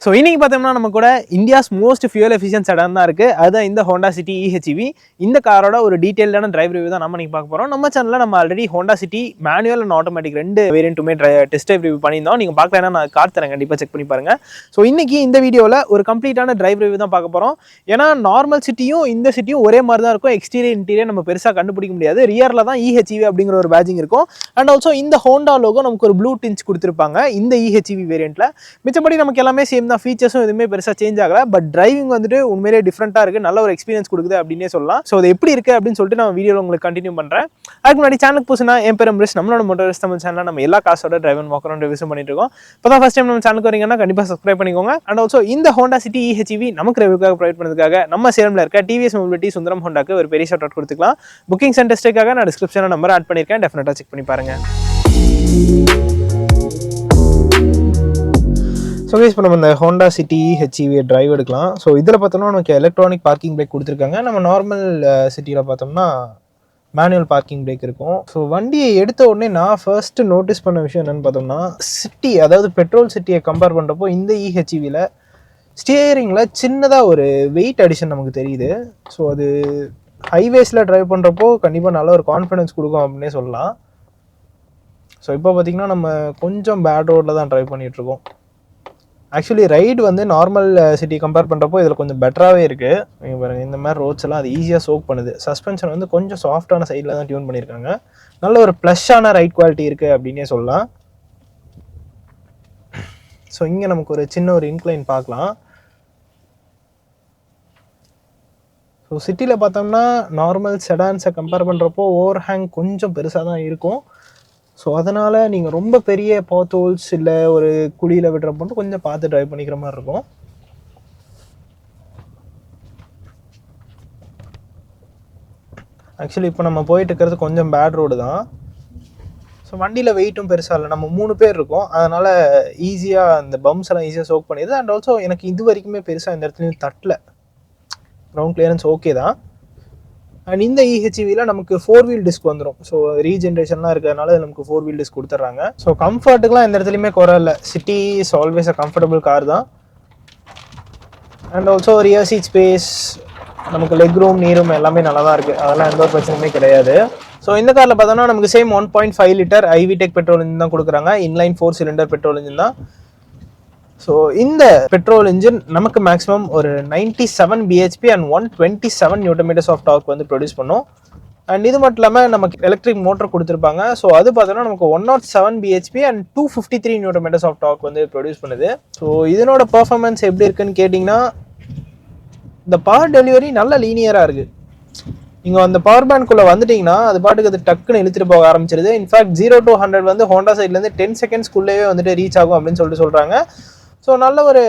So இன்னைக்கு பார்த்தோம்னா நம்ம கூட India's most fuel efficient sedan தான் இருக்குது. அதுதான் இந்த ஹோண்டா சிட்டி EHEV. இந்த காரோட ஒரு டீட்டெயிலான டிரைவ் ரிவ்யூ தான் நம்ம இன்னைக்கு பார்க்க போகிறோம். நம்ம சேனலில் நம்ம already Honda city manual and automatic ரெண்டு வேரியண்ட்டுமே டெஸ்ட் டிரைவ் ரிவ்யூ பண்ணியிருந்தோம். நீங்கள் பார்க்கலன்னா நான் கார் தரேன், கண்டிப்பாக செக் பண்ணி பாருங்கள். ஸோ இன்னைக்கு இந்த வீடியோவில் ஒரு கம்ப்ளீட்டான டிரைவ் ரிவ்யூ தான் பார்க்க போகிறோம். ஏன்னா நார்மல் சிட்டியும் இந்த சிட்டியும் ஒரே மாதிரி தான் இருக்கும். எக்ஸ்டீரியர் இன்டீரியர் நம்ம பெருசாக கண்டுபிடிக்க முடியாது. ரியரில் தான் EHEV அப்படிங்கிற ஒரு பேஜிங் இருக்கும். அண்ட் ஆல்சோ இந்த ஹோண்டா லோகோ நமக்கு ஒரு ப்ளூ டின்ச் கொடுத்துருப்பாங்க இந்த EHEV வேரியண்ட்டில். மிச்சப்படி நமக்கு எல்லாமே சேம் தான், ஃபீச்சர்ஸும் எதுவுமே பெருசாக சேஞ்ச் ஆகல. பட் டிரைவிங் வந்துட்டு உண்மையிலே டிஃப்ரெண்ட்டாக இருக்குது, நல்ல ஒரு எக்ஸ்பீரியன்ஸ் கொடுக்குது அப்படின்னே சொல்லலாம். ஸோ அது எப்படி இருக்குது அப்படின்னு சொல்லிட்டு நான் வீடியோவில் உங்களுக்கு கண்டினியூ பண்ணுறேன். அதுக்கு முன்னாடி சேனலுக்கு புதுசுனா என் பேர் அம்ரிஷ். நம்மளோட மோட்டார் தமிழ் சேனலில் நம்ம எல்லா காசோட டிரைவ் அண்ட் வாக்கர் ரிவ்யூ பண்ணிட்டு இருக்கோம். இப்போ தான் ஃபர்ஸ்ட் டைம் நம்ம சேனலுக்கு வரீங்கன்னா கண்டிப்பாக சப்ஸ்கிரைப் பண்ணிக்கோங்க. அண்ட் ஆல்சோ இந்த ஹோண்டா சிட்டி EHEV நமக்கு ரிவ்யூக்காக ப்ரொவைட் பண்ணதுக்காக நம்ம சேலமில் இருக்க டிவிஎஸ் மொபிலிட்டி சுந்தரம் ஹோண்டாக்கு ஒரு பெரிய ஷார்ட் அவுட் கொடுத்துக்கலாம். புக்கிங் அண்ட் டெஸ்ட்டுக்காக நான் டிஸ்கிரிப்ஷனில் நம்பர் ஆட் பண்ணியிருக்கேன், டெஃபினட்டாக செக் பண்ணி பாருங்க. ஸோ கைஸ், இப்போ நம்ம இந்த ஹோண்டா சிட்டி EHEV டிரைவ் எடுக்கலாம். ஸோ இதில் பார்த்தோம்னா நமக்கு எலக்ட்ரானிக் பார்க்கிங் பிரேக் கொடுத்துருக்காங்க. நம்ம நார்மல் சிட்டியில் பார்த்தோம்னா மேனுவல் பார்க்கிங் பிரேக் இருக்கும். ஸோ வண்டியை எடுத்த உடனே நான் ஃபர்ஸ்ட் நோட்டீஸ் பண்ண விஷயம் என்னென்னு பார்த்தோம்னா, சிட்டி அதாவது பெட்ரோல் சிட்டியை கம்பேர் பண்ணுறப்போ இந்த EHEVயில் ஸ்டியரிங்கில் சின்னதாக ஒரு வெயிட் அடிஷன் நமக்கு தெரியுது. ஸோ அது ஹைவேஸில் ட்ரைவ் பண்ணுறப்போ கண்டிப்பாக நல்ல ஒரு கான்ஃபிடன்ஸ் கொடுக்கும் அப்படின்னே சொல்லலாம். ஸோ இப்போ பார்த்திங்கன்னா நம்ம கொஞ்சம் பேட் ரோடில் தான் ட்ரைவ் பண்ணிகிட்ருக்கோம். ஆக்சுவலி ரைடு வந்து நார்மல் சிட்டி கம்பேர் பண்ணுறப்போ இதில் கொஞ்சம் பெட்டராகவே இருக்குது. நீங்கள் பாருங்கள், இந்த மாதிரி ரோட்ஸ் எல்லாம் அது ஈஸியாக சோக் பண்ணுது. சஸ்பென்ஷன் வந்து கொஞ்சம் சாஃப்டான சைடில் தான் டியூன் பண்ணியிருக்காங்க. நல்ல ஒரு ப்ளஷ்ஷான ரைட் குவாலிட்டி இருக்குது அப்படின்னே சொல்லலாம். ஸோ இங்கே நமக்கு ஒரு சின்ன ஒரு இன்க்ளைன் பார்க்கலாம். ஸோ சிட்டியில் பார்த்தோம்னா நார்மல் செடான்ஸை கம்பேர் பண்ணுறப்போ ஓவர் ஹேங் கொஞ்சம் பெருசாக தான் இருக்கும். ஸோ அதனால் நீங்கள் ரொம்ப பெரிய பாத் ஹோல்ஸ் இல்லை ஒரு குழியில் விடுறப்போ கொஞ்சம் பார்த்து ட்ரைவ் பண்ணிக்கிற மாதிரி இருக்கும். ஆக்சுவலி இப்போ நம்ம போயிட்டு இருக்கிறது கொஞ்சம் பேட் ரோடு தான். ஸோ வண்டியில் வெயிட்டும் பெருசாக இல்லை, நம்ம 3 பேர் இருக்கோம். அதனால் ஈஸியாக அந்த பம்ப்ஸ் எல்லாம் ஈஸியாக சோக் பண்ணிடுது. அண்ட் ஆல்சோ எனக்கு இது வரைக்குமே பெருசாக இந்த இடத்துலையும் தட்டல. கிரவுண்ட் கிளியரன்ஸ் ஓகே தான். அண்ட் இந்த EHEVயில் நமக்கு 4 வீல் டிஸ்க் வந்துடும். ஸோ ரீஜென்ரேஷன்லாம் இருக்கிறதுனால நமக்கு 4 வீல் டிஸ்க் கொடுத்துட்றாங்க. ஸோ கம்ஃபர்ட்டுக்குலாம் எந்த இடத்துலையுமே குறை இல்லை. City is always a comfortable car தான். And also rear seat space, நமக்கு லெக் ரூம், நீ ரூம் எல்லாமே நல்லா தான் இருக்குது. அதெல்லாம் எந்த ஒரு பிரச்சனையுமே கிடையாது. ஸோ இந்த காரில் பார்த்தோன்னா நமக்கு same 1.5 litre iVTEC petrol engine தான் கொடுக்குறாங்க. இன்லைன் 4 சிலிண்டர் பெட்ரோல் இன்ஜின் தான். ஸோ இந்த பெட்ரோல் இன்ஜின் நமக்கு மேக்ஸிமம் ஒரு 97 bhp and 127 Nm of torque வந்து ப்ரொடியூஸ் பண்ணும். அண்ட் இது மட்டும் இல்லாமல் நமக்கு எலக்ட்ரிக் மோட்டர் கொடுத்துருப்பாங்க. ஸோ அது பார்த்தோன்னா நமக்கு 107 bhp and 253 Nm of torque வந்து ப்ரொடியூஸ் பண்ணுது. ஸோ இதனோட பர்ஃபார்மன்ஸ் எப்படி இருக்குன்னு கேட்டிங்கன்னா, இந்த பவர் டெலிவரி நல்ல லீனியராக இருக்குது. நீங்கள் அந்த பவர் பேண்ட்குள்ளே வந்துட்டிங்கன்னா அது பாட்டுக்கு அது டக்குன்னு இழுத்துட்டு போக ஆரம்பிச்சிருது. இன்ஃபேக்ட் 0 to 100 வந்து ஹோண்டா சைட்லேருந்து 10 செகண்ட்ஸ்க்குள்ளேயே வந்துட்டு ரீச் ஆகும் அப்படின்னு சொல்கிறாங்க. ஸோ நல்ல ஒரு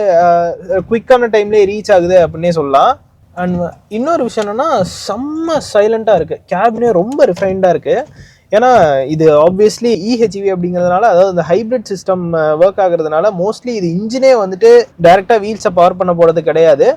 குயிக்கான டைம்லேயே ரீச் ஆகுது அப்படின்னே சொல்லலாம். அண்ட் இன்னொரு விஷயம் என்னென்னா, செம்ம சைலண்ட்டாக இருக்குது. கேபினே ரொம்ப ரிஃபைன்டாக இருக்குது. ஏன்னா இது ஆப்வியஸ்லி EHEV அப்படிங்கிறதுனால, அதாவது இந்த ஹைப்ரிட் சிஸ்டம் ஒர்க் ஆகுறதுனால மோஸ்ட்லி இது இன்ஜினே வந்துட்டு டைரெக்டாக வீல்ஸை பவர் பண்ண போகிறது கிடையாது.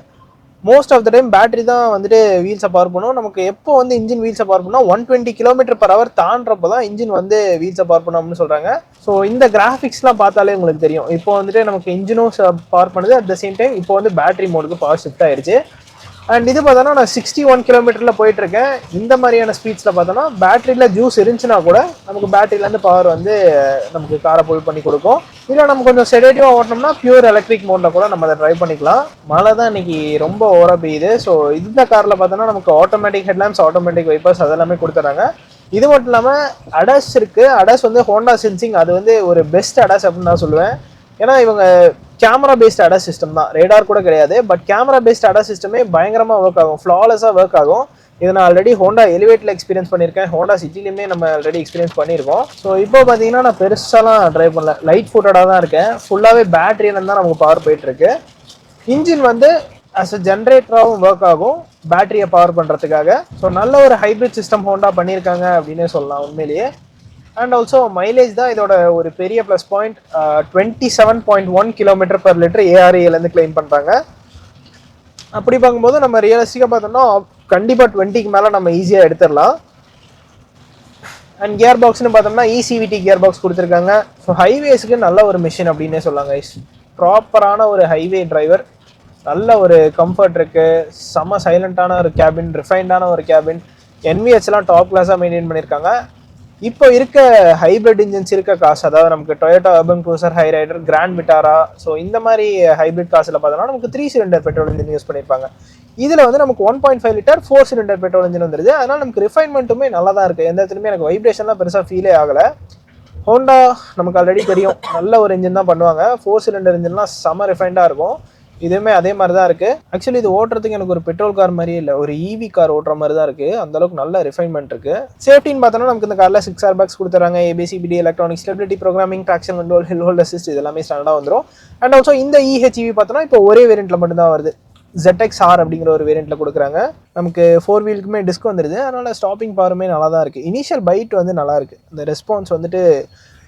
Most of the time battery தான் வந்துட்டு வீல்ஸை பவர் பண்ணும். நமக்கு எப்போ வந்து இன்ஜின் வீல்ஸை பவர் பண்ணால் 120 km/h தாண்டப்போ தான் இன்ஜின் வந்து வீல்ஸை பவர் பண்ணணும்னு சொல்கிறாங்க. ஸோ இந்த கிராஃபிக்ஸ்லாம் பார்த்தாலே உங்களுக்கு தெரியும். இப்போ வந்துட்டு நமக்கு இன்ஜினும் பவர் பண்ணுது, அட் த சேம் டைம் இப்போ வந்து பேட்டரி மோடுக்கு பவர் ஷிஃப்ட் ஆயிடுச்சு. அண்ட் இது பார்த்தோன்னா நான் 61 km போயிட்டுருக்கேன். இந்த மாதிரியான ஸ்பீட்ஸில் பார்த்தோன்னா பேட்டரியில் ஜூஸ் இருந்துச்சுன்னா கூட நமக்கு பேட்டரியிலேருந்து பவர் வந்து நமக்கு காரை புல் பண்ணி கொடுக்கும். இல்லை நம்ம கொஞ்சம் செடேட்டிவாக ஓட்டினோம்னா பியூர் எலக்ட்ரிக் மோடில் கூட நம்ம அதை ட்ரைவ் பண்ணிக்கலாம். மழை தான் இன்னைக்கு ரொம்ப ஓவராக பெய்யுது. ஸோ இந்த காரில் பார்த்தோன்னா நமக்கு ஆட்டோமேட்டிக் ஹெட்லாம்ப்ஸ், ஆட்டோமேட்டிக் வைப்பர்ஸ் அதெல்லாமே கொடுத்துறாங்க. இது மட்டும் இல்லாமல் அடாஸ் இருக்குது. அடாஸ் வந்து ஹோண்டா சென்சிங், அது வந்து ஒரு பெஸ்ட் அடாஸ் அப்படின்னு நான் சொல்லுவேன். ஏன்னா இவங்க கேமரா பேஸ்ட் அடாஸ் சிஸ்டம் தான், ரேடார் கூட கிடையாது. பட் கேமரா பேஸ்ட் அடாஸ் சிஸ்டமே பயங்கரமாக ஒர்க் ஆகும், ஃப்ளாலெஸ்ஸாக ஒர்க் ஆகும். இதை நான் ஆல்ரெடி ஹோண்டா எலிவேட்டில் எக்ஸ்பீரியன்ஸ் பண்ணியிருக்கேன், ஹோண்டா சிட்டிலையுமே நம்ம ஆல்ரெடி எக்ஸ்பீரியன்ஸ் பண்ணியிருக்கோம். ஸோ இப்போ பார்த்தீங்கன்னா நான் பெருசாலாம் ட்ரைவ் பண்ணல, லைட் ஃபுட்டடாக தான் இருக்கேன். ஃபுல்லாகவே பேட்டரியிலேருந்து தான் நமக்கு பவர் போயிட்டுருக்கு. இன்ஜின் வந்து அஸ் அ ஜென்ரேட்டராகவும் ஒர்க் ஆகும் பேட்டரியை பவர் பண்ணுறதுக்காக. ஸோ நல்ல ஒரு ஹைப்ரிட் சிஸ்டம் ஹோண்டா பண்ணியிருக்காங்க அப்படின்னே சொல்லலாம் உண்மையிலேயே. அண்ட் ஆல்சோ மைலேஜ் தான் இதோட ஒரு பெரிய ப்ளஸ் பாயிண்ட். 27.1 km/L ARAலேருந்து கிளைம் பண்ணுறாங்க. அப்படி பார்க்கும்போது நம்ம ரியலிஸ்டிக்காக பார்த்தோம்னா கண்டிப்பாக 20க்கு மேலே நம்ம ஈஸியாக எடுத்துடலாம். அண்ட் கியர் பாக்ஸ்னு பார்த்தோம்னா ECVT கியர் பாக்ஸ் கொடுத்துருக்காங்க. ஸோ ஹைவேஸுக்கு நல்ல ஒரு மிஷின் அப்படின்னே சொல்லலாம் கைஸ். ப்ராப்பரான ஒரு ஹைவே டிரைவர், நல்ல ஒரு கம்ஃபர்ட் இருக்கு, செம்ம சைலண்டான ஒரு கேபின், ரிஃபைண்டான ஒரு கேபின், என்விஹெச்லாம் டாப் கிளாஸாக மெயின்டைன் பண்ணியிருக்காங்க. இப்போ இருக்க ஹைபிரிட் இன்ஜின்ஸ் இருக்க காசு, அதாவது நமக்கு Toyota Urban cruiser, Hyryder, Grand Vitara, so இந்த மாதிரி ஹைபிரிட் காசில் பார்த்தோம்னா நமக்கு 3 சிலிண்டர் பெட்ரோல் இன்ஜின் யூஸ் பண்ணியிருப்பாங்க. இதில் வந்து நமக்கு 1.5 லிட்டர் 4 சிலிண்டர் பெட்ரோல் இன்ஜின் வந்துருது. அதனால் நமக்கு ரிஃபைன்மெண்ட்டுமே நல்லா தான் இருக்குது. எந்த இடத்துலையுமே எனக்கு வைப்ரேஷன்லாம் பெருசாக ஃபீலே ஆகலை. ஹோண்டா நமக்கு ஆல்ரெடி தெரியும், நல்ல ஒரு இன்ஜின் தான் பண்ணுவாங்க. 4 சிலிண்டர் இன்ஜின்லாம் செம்ம ரிஃபைண்டாக இருக்கும். இதுவுமே அதே மாதிரி தான் இருக்குது. ஆக்சுவலி இது ஓட்டுறதுக்கு எனக்கு ஒரு பெட்ரோல் கார் மாதிரியே இல்லை, ஒரு இவி கார் ஓட்டுற மாதிரி தான் இருக்குது. அந்தளவுக்கு நல்ல ரிஃபைன்மெண்ட் இருக்குது. சேஃப்டின்னு பார்த்தோன்னா நமக்கு இந்த காரில் 6 ஏர்பேக்ஸ் கொடுத்துறாங்க. ஏபிசிபிடி, electronic stability, programming, traction control, hill hold assist, இது எல்லாமே ஸ்டாண்டர்டாக வந்துடும். அண்ட் ஆல்சோ இந்த இஹெச்இவி பார்த்தோன்னா இப்போ ஒரே வேரியண்ட்டில் மட்டும்தான் வருது. ZX-R அப்படிங்கிற ஒரு வேரியண்ட்டில் கொடுக்குறாங்க. நமக்கு 4 வீலுக்குமே டிஸ்க் வந்துடுது. அதனால் ஸ்டாப்பிங் பவருமே நல்லா தான் இருக்குது. இனிஷியல் பைட் வந்து நல்லா இருக்குது. இந்த ரெஸ்பான்ஸ் வந்துட்டு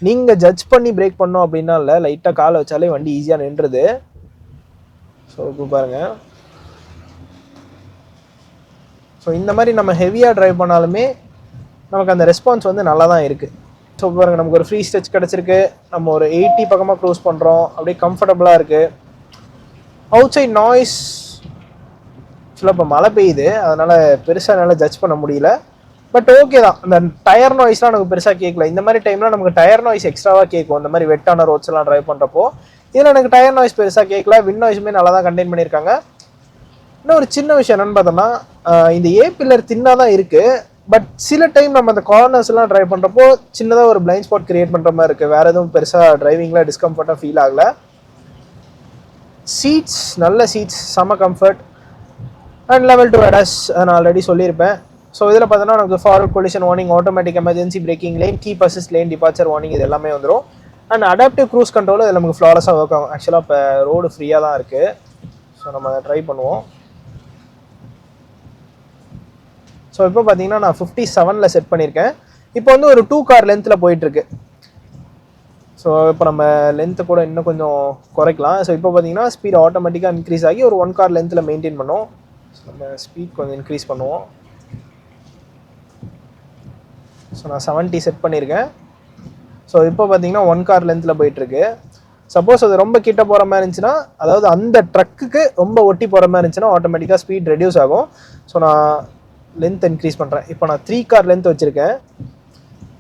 நீங்கள் ஜட்ஜ் பண்ணி பிரேக் பண்ணோம் அப்படின்னா இல்லை, லைட்டாக காலை வச்சாலே வண்டி ஈஸியாக நின்றுது. ஸோ இப்போ பாருங்கள். ஸோ இந்த மாதிரி நம்ம ஹெவியாக ட்ரைவ் பண்ணாலுமே நமக்கு அந்த ரெஸ்பான்ஸ் வந்து நல்லா தான் இருக்குது. ஸோ பாருங்கள், நமக்கு ஒரு ஃப்ரீ ஸ்ட்ரெச் கிடச்சிருக்கு. நம்ம ஒரு 80 பக்கமாக க்ரூஸ் பண்ணுறோம். அப்படியே கம்ஃபர்டபுளாக இருக்குது. அவுட் சைட் நாய்ஸ் ஆக்சுவலாக இப்போ மழை பெய்யுது, அதனால் பெருசாக என்னால் ஜட்ஜ் பண்ண முடியல. பட் ஓகே தான். அந்த டயர் நாய்ஸ்லாம் நமக்கு பெருசாக கேட்கல. இந்த மாதிரி டைம்லாம் நமக்கு டயர் நாய்ஸ் எக்ஸ்ட்ராவாக கேட்கும், இந்த மாதிரி வெட்டான ரோட்ஸ் எல்லாம் ட்ரைவ் பண்ணுறப்போ. இதில் எனக்கு டயர் நாய்ஸ் பெருசாக கேட்கல. விண்ட் நாய்ஸுமே நல்லா தான் கண்டெயின் பண்ணியிருக்காங்க. இன்னும் ஒரு சின்ன விஷயம் என்னென்னு பார்த்தோம்னா, இந்த ஏ பில்லர் தின்னாக தான் இருக்குது. பட் சில டைம் நம்ம அந்த கார்னர்ஸ்லாம் ட்ரைவ் பண்ணுறப்போ சின்னதாக ஒரு பிளைண்ட் ஸ்பாட் கிரியேட் பண்ணுற மாதிரி இருக்குது. வேறு எதுவும் பெருசாக டிரைவிங்கில் டிஸ்கம்ஃபர்ட்டாக ஃபீல் ஆகலை. சீட்ஸ் நல்ல சீட்ஸ், செம்ம கம்ஃபர்ட். அண்ட் லெவல் 2 ADAS நான் ஆல்ரெடி சொல்லியிருப்பேன். ஸோ இதில் பார்த்தோன்னா நமக்கு forward collision warning, automatic emergency braking, lane keep assist, lane departure warning, இது எல்லாமே வந்துடும். அண்ட் அடாப்டிவ் க்ரூஸ் கண்ட்ரோல் இதில் நமக்கு ஃப்ளாலஸாக ஒர்க் ஆகும். ஆக்சுவலாக இப்போ ரோடு ஃப்ரீயாக தான் இருக்குது. ஸோ நம்ம அதை ட்ரை பண்ணுவோம். ஸோ இப்போ பார்த்தீங்கன்னா நான் 57ல் செட் பண்ணியிருக்கேன். இப்போ வந்து ஒரு 2 கார் லென்த்தில் போயிட்டுருக்கு. ஸோ இப்போ நம்ம லென்த்தை கூட இன்னும் கொஞ்சம் குறைக்கலாம். ஸோ இப்போ பார்த்தீங்கன்னா ஸ்பீட் ஆட்டோமேட்டிக்காக இன்க்ரீஸ் ஆகி ஒரு 1 கார் லென்த்தில் மெயின்டைன் பண்ணோம். ஸோ நம்ம ஸ்பீட் கொஞ்சம் இன்க்ரீஸ் பண்ணுவோம். ஸோ நான் 70 செட் பண்ணியிருக்கேன். ஸோ இப்போ பார்த்தீங்கன்னா 1 கார் லென்த்தில் போயிட்டுருக்கு. சப்போஸ் அது ரொம்ப கிட்ட போகிற மாதிரி இருந்துச்சுன்னா, அதாவது அந்த ட்ரக்குக்கு ரொம்ப ஒட்டி போகிற மாதிரி இருந்துச்சுன்னா ஆட்டோமேட்டிக்காக ஸ்பீட் ரெடியூஸ் ஆகும். ஸோ நான் லென்த் இன்க்ரீஸ் பண்ணுறேன். இப்போ நான் 3 கார் லென்த் வச்சுருக்கேன்.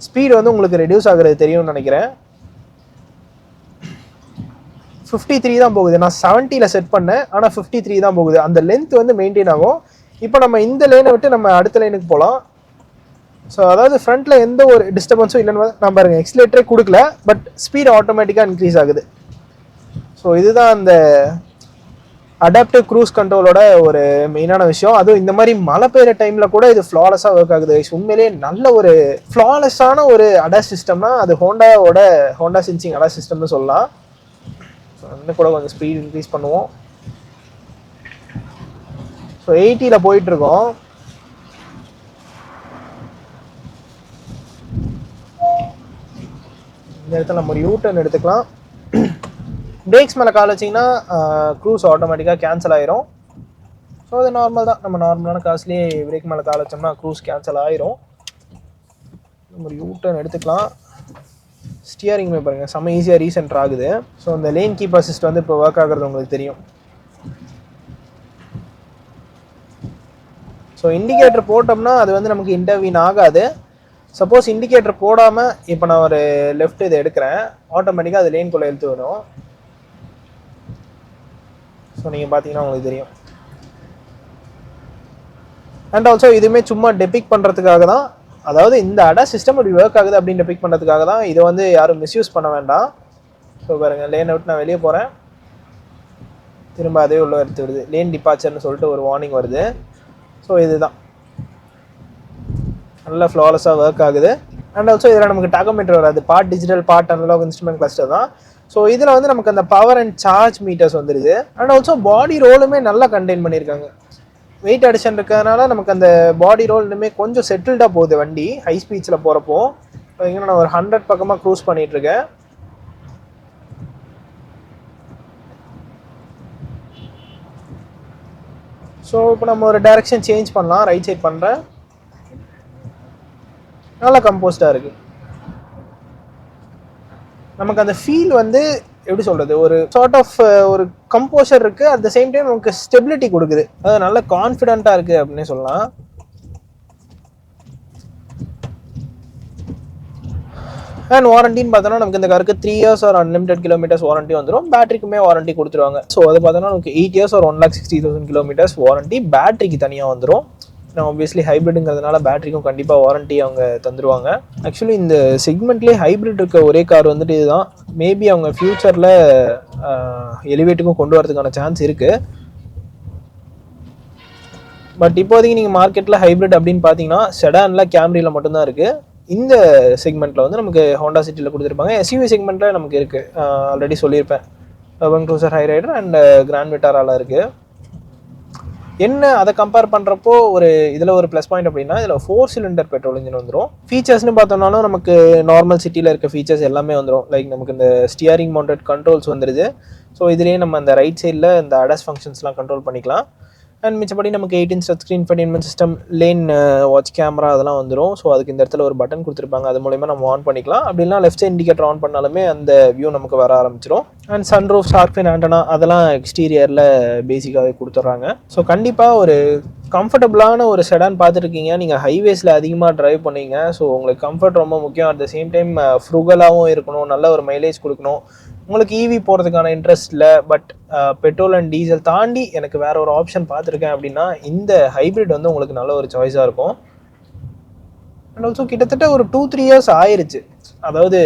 ஸ்பீடு வந்து உங்களுக்கு ரெடியூஸ் ஆகுறது தெரியும்னு நினைக்கிறேன். 53 தான் போகுது. நான் 70ல் செட் பண்ணேன், ஆனால் 53 தான் போகுது. அந்த லென்த் வந்து மெயின்டைன் ஆகும். இப்போ நம்ம இந்த லைனை விட்டு நம்ம அடுத்த லைனுக்கு போகலாம். ஸோ அதாவது ஃப்ரண்ட்டில் எந்த ஒரு டிஸ்டர்பன்ஸும் இல்லைன்னு நான் பாருங்கள், எக்ஸ்லேட்டரே கொடுக்கல, பட் ஸ்பீட் ஆட்டோமேட்டிக்காக இன்க்ரீஸ் ஆகுது. ஸோ இதுதான் அந்த அடாப்டிவ் க்ரூஸ் கண்ட்ரோலோட ஒரு மெயினான விஷயம். அதுவும் இந்த மாதிரி மழை பெய்கிற டைமில் கூட இது ஃப்ளாலஸாக ஒர்க் ஆகுது. உண்மையிலேயே நல்ல ஒரு ஃப்ளாலஸான ஒரு அடாஸ் சிஸ்டம்னா அது ஹோண்டா சென்சிங் அடாஸ் சிஸ்டம்னு சொல்லலாம். ஸோ இன்னும் கூட கொஞ்சம் ஸ்பீட் இன்க்ரீஸ் பண்ணுவோம். ஸோ 80ல் போயிட்டுருக்கோம். இந்த இடத்துல நம்ம ஒரு யூட்டர்ன் எடுத்துக்கலாம். பிரேக்ஸ் மேலே கால் வச்சிங்கன்னா க்ரூஸ் ஆட்டோமேட்டிக்காக கேன்சல் ஆயிரும். ஸோ அது நார்மல் தான். நம்ம நார்மலான காசுலேயே பிரேக் மேலே கால் வச்சோம்னா க்ரூஸ் கேன்சல் ஆயிரும். நம்ம ஒரு யூட்டர்ன் எடுத்துக்கலாம். ஸ்டியரிங்குமே பாருங்கள் செம்ம ஈஸியாக ரீசென்டர் ஆகுது. ஸோ இந்த லேன் கீப் அசிஸ்ட் வந்து இப்போ ஒர்க் ஆகுறது உங்களுக்கு தெரியும். ஸோ இண்டிகேட்டர் போட்டோம்னா அது வந்து நமக்கு இன்டர்வீன் ஆகாது. சப்போஸ் இண்டிகேட்டர் போடாமல் இப்போ நான் ஒரு லெஃப்ட் இதை எடுக்கிறேன், ஆட்டோமேட்டிக்காக அது லேன்குள்ளே இழுத்து வரும். ஸோ நீங்கள் பார்த்தீங்கன்னா உங்களுக்கு தெரியும். அண்ட் ஆல்சோ இதுவுமே சும்மா டெபிக் பண்ணுறதுக்காக தான், அதாவது இந்த அடாஸ் சிஸ்டம் அப்படி ஒர்க் ஆகுது அப்படின்னு டெபிக் பண்ணுறதுக்காக தான். இதை வந்து யாரும் மிஸ்யூஸ் பண்ண வேண்டாம். ஸோ பாருங்கள், லேன் அவுட் நான் வெளியே போகிறேன், திரும்ப அதே உள்ள எடுத்து விடுது. லேன் டிபார்ச்சர்னு சொல்லிட்டு ஒரு வார்னிங் வருது. ஸோ இதுதான் நல்லா ஃப்ளாலஸாக ஒர்க் ஆகுது. அண்ட் ஆல்சோ இதில் நமக்கு டாகோமீட்டர் வராது. Part digital, part analogue instrument cluster தான். ஸோ இதில் வந்து நமக்கு அந்த பவர் அண்ட் சார்ஜ் மீட்டர்ஸ் வந்துடுது. அண்ட் ஆல்சோ பாடி ரோலுமே நல்லா கண்டெயின் பண்ணியிருக்காங்க. வெயிட் அடிஷன் இருக்கிறதுனால நமக்கு அந்த பாடி ரோல் இன்னுமே கொஞ்சம் செட்டில்டாக போகுது வண்டி ஹை ஸ்பீட்ஸில் போகிறப்போ. இங்கே நான் ஒரு 100 பக்கமாக க்ரூஸ் பண்ணிகிட்ருக்கேன். ஸோ இப்போ நம்ம ஒரு டைரெக்ஷன் சேஞ்ச் பண்ணலாம். ரைட் சைட் பண்ணுறேன். நல்லா கம்போஸ்டாக இருக்குது. நமக்கு அந்த ஃபீல் வந்து எப்படி சொல்கிறது, ஒரு சார்ட் ஆஃப் ஒரு கம்போஷர் இருக்குது. அட் த சேம் டைம் நமக்கு ஸ்டெபிலிட்டி கொடுக்குது. அது நல்ல கான்ஃபிடென்ட்டாக இருக்குது அப்படின்னே சொல்லலாம். அண்ட் வாரண்டின்னு பார்த்தோன்னா நமக்கு இந்த காருக்கு 3 years or unlimited kilometres warranty வந்துடும். பேட்டரிக்குமே வாரண்டி கொடுத்துருவாங்க. ஸோ அது பார்த்தோன்னா நமக்கு 8 years ஆர் 1,60,000 கிலோமீட்டர்ஸ் வாரண்டி பேட்டரிக்கு தனியாக வந்துடும். ஆப்வியஸ்லி ஹைப்ரிடுங்கிறதுனால பேட்டரிக்கும் கண்டிப்பாக வாரண்டி அவங்க தந்துடுவாங்க. ஆக்சுவலி இந்த செக்மெண்ட்லேயே ஹைப்ரிட் இருக்க ஒரே கார் வந்துட்டு இதுதான். மேபி அவங்க ஃப்யூச்சரில் எலிவேட்டுக்கும் கொண்டு வரதுக்கான சான்ஸ் இருக்குது. பட் இப்போதைக்கு நீங்கள் மார்க்கெட்டில் ஹைப்ரிட் அப்படின்னு பார்த்தீங்கன்னா செடானில் கேம்ரியில் மட்டும்தான் இருக்குது. இந்த செக்மெண்ட்டில் வந்து நமக்கு ஹோண்டா சிட்டியில் கொடுத்துருப்பாங்க. எஸ்யூவி செக்மெண்ட்டில் நமக்கு இருக்குது, ஆல்ரெடி சொல்லியிருப்பேன். Urban cruiser, Hyryder and grand விட்டாராலாம் இருக்குது. என்ன அதை கம்பேர் பண்ணுறப்போ இதில் ஒரு ப்ளஸ் பாயிண்ட் அப்படின்னா இதில் 4 cylinder பெட்ரோல் இன்ஜின் வந்துடும். ஃபீச்சர்ஸ்னு பார்த்தோம்னாலும் நமக்கு நார்மல் சிட்டியில் இருக்க ஃபீச்சர்ஸ் எல்லாமே வந்துடும். லைக் நமக்கு இந்த ஸ்டியரிங் மவுண்டட் கண்ட்ரோல்ஸ் வந்துடுது. ஸோ இதுலேயே நம்ம அந்த ரைட் சைடில் இந்த அடாஸ் ஃபங்க்ஷன்ஸ்லாம் கண்ட்ரோல் பண்ணிக்கலாம். அண்ட் மிச்சப்படி நமக்கு 18 touch screen infotainment system, lane watch camera அதெல்லாம் வந்துடும். ஸோ அதுக்கு இந்த இடத்துல ஒரு பட்டன் கொடுத்துருப்பாங்க, அது மூலமா நம்ம ஆன் பண்ணிக்கலாம். அப்படின்னா லெஃப்ட் சைட் இண்டிகேட்டர் ஆன் பண்ணாலுமே அந்த வியூ நமக்கு வர ஆரம்பிச்சிடும். And sunroof, shark fin antenna அதெல்லாம் எக்ஸ்டீரியரில் பேசிக்காகவே கொடுத்துட்றாங்க. ஸோ கண்டிப்பாக ஒரு கம்ஃபர்டபுளான ஒரு செடான் பார்த்துருக்கீங்க. நீங்கள் ஹைவேஸில் அதிகமாக ட்ரைவ் பண்ணீங்க. ஸோ உங்களுக்கு கம்ஃபர்ட் ரொம்ப முக்கியம். அட் த சேம் டைம் ஃப்ரூகலாகவும் இருக்கணும், நல்ல ஒரு மைலேஜ் கொடுக்கணும். உங்களுக்கு ஈவி போகிறதுக்கான இன்ட்ரெஸ்ட் இல்லை, பட் பெட்ரோல் அண்ட் டீசல் தாண்டி எனக்கு வேறு ஒரு ஆப்ஷன் பார்த்துருக்கேன் அப்படின்னா இந்த ஹைப்ரிட் வந்து உங்களுக்கு நல்ல ஒரு சாய்ஸாக இருக்கும். அண்ட் ஆல்சோ கிட்டத்தட்ட ஒரு 2-3 years ஆயிடுச்சு. அதாவது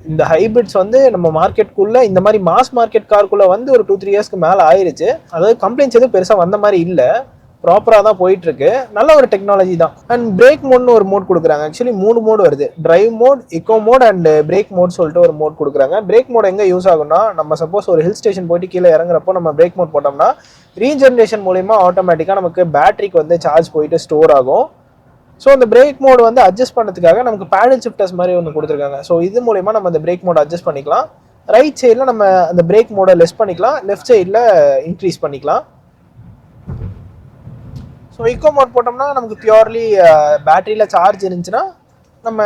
இந்த ஹைப்ரிட்ஸ் வந்து நம்ம மார்க்கெட்டுக்குள்ளே இந்த மாதிரி மாஸ் மார்க்கெட் காருக்குள்ளே வந்து ஒரு 2-3 yearsக்கு மேலே ஆயிடுச்சு. அதாவது கம்ப்ளைண்ட்ஸ் எதுவும் பெருசாக வந்த மாதிரி இல்லை, ப்ராப்பராக தான் போயிட்டுருக்கு. நல்ல ஒரு டெக்னாலஜி தான். அண்ட் பிரேக் மோட்னு ஒரு மோட் கொடுக்குறாங்க. ஆக்சுவலி 3 மோட் வருது, drive mode, eco mode and brake mode சொல்லிட்டு ஒரு மோட் கொடுக்குறாங்க. பிரேக் மோட் எங்கே யூஸ் ஆகும்னா, நம்ம சப்போஸ் ஒரு ஹில் ஸ்டேஷன் போயிட்டு கீழே இறங்குறப்போ நம்ம பிரேக் மோட் போட்டோம்னா ரீஜென்ரேஷன் மூலிமா ஆட்டோமேட்டிக்காக நமக்கு பேட்டரிக்கு வந்து சார்ஜ் போயிட்டு ஸ்டோர் ஆகும். ஸோ அந்த பிரேக் மோட் வந்து அட்ஜஸ்ட் பண்ணுறதுக்காக நமக்கு பேடல் ஷிஃப்டர்ஸ் மாதிரி ஒன்று கொடுத்துருக்காங்க. ஸோ இது மூலமா நம்ம அந்த பிரேக் மோட் அட்ஜஸ்ட் பண்ணிக்கலாம். ரைட் சைடில் நம்ம அந்த பிரேக் மோடை லெஸ் பண்ணிக்கலாம், லெஃப்ட் சைடில் இன்க்ரீஸ் பண்ணிக்கலாம். ஸோ இக்கோ மோட் போட்டோம்னா நமக்கு பியூர்லி பேட்டரியில் சார்ஜ் இருந்துச்சுன்னா நம்ம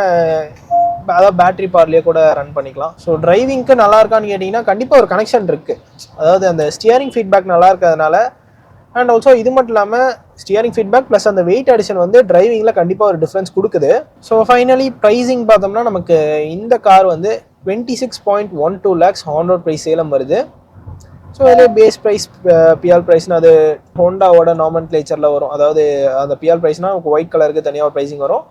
அதாவது பேட்டரி பவர்லேயே கூட ரன் பண்ணிக்கலாம். ஸோ டிரைவிங்க்கு நல்லா இருக்கான்னு கேட்டிங்கன்னா கண்டிப்பாக ஒரு கனெக்ஷன் இருக்குது. அதாவது அந்த ஸ்டியரிங் ஃபீட்பேக் நல்லா இருக்கிறதுனால, அண்ட் ஆல்சோ இது மட்டும் இல்லாமல் ஸ்டியரிங் ஃபீட்பேக் ப்ளஸ் அந்த வெயிட் அடிஷன் வந்து டிரைவிங்கில் கண்டிப்பாக ஒரு டிஃப்ரென்ஸ் கொடுக்குது. ஸோ ஃபைனலி ப்ரைஸிங் பார்த்தோம்னா நமக்கு இந்த கார் வந்து 26.12 lakhs on road price Salem வருது. ஸோ இதில் பேஸ் ப்ரைஸ் பிஆர் ப்ரைஸ்னு அது ஹோண்டாவோட நாமன்க்ளேச்சரில் வரும். அதாவது அந்த பிஆர் ப்ரைஸ்னால் நமக்கு ஒயிட் கலருக்கு தனியாக ஒரு ப்ரைஸிங் வரும்.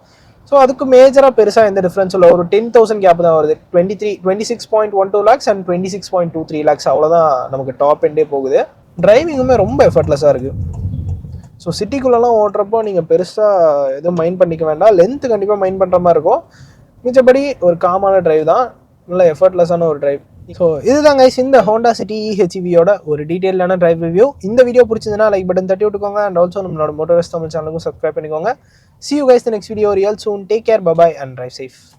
ஸோ அதுக்கு மேஜராக பெருசாக எந்த டிஃப்ரென்ஸ் இல்லை, ஒரு 10,000 கேப் தான் வருது. 26.12 lakhs அண்ட் 26.23 lakhs அவ்வளோதான் நமக்கு டாப் எண்டே போகுது. டிரைவிங்குமே ரொம்ப எஃபர்ட்லெஸ்ஸாக இருக்குது. ஸோ சிட்டிக்குள்ளெல்லாம் ஓட்டுறப்போ நீங்கள் பெருசாக எதுவும் மைண்ட் பண்ணிக்க வேண்டாம். லென்த்து கண்டிப்பாக மைண்ட் பண்ணுற மாதிரி இருக்கும். மிச்சப்படி ஒரு காமான டிரைவ் தான், நல்ல எஃபர்ட்லெஸ்ஸான ஒரு டிரைவ். ஸோ இதுதான் கைஸ் இந்த ஹோண்டா சிட்டி ஹெச்இவியோட ஒரு டீட்டெயிலான டிரைவ் ரிவ்யூ. இந்த வீடியோ பிடிச்சதுன்னா லைக் பட்டன் தட்டி விட்டுக்கோங்க. அண்ட் ஆல்சோ நம்மளோட மோட்டார்ஸ் தமிழ் சேனலுக்கும் சப்ஸ்கிரைப் பண்ணிக்கோங்க. See you guys in the next video real soon. Take care, bye bye and drive safe.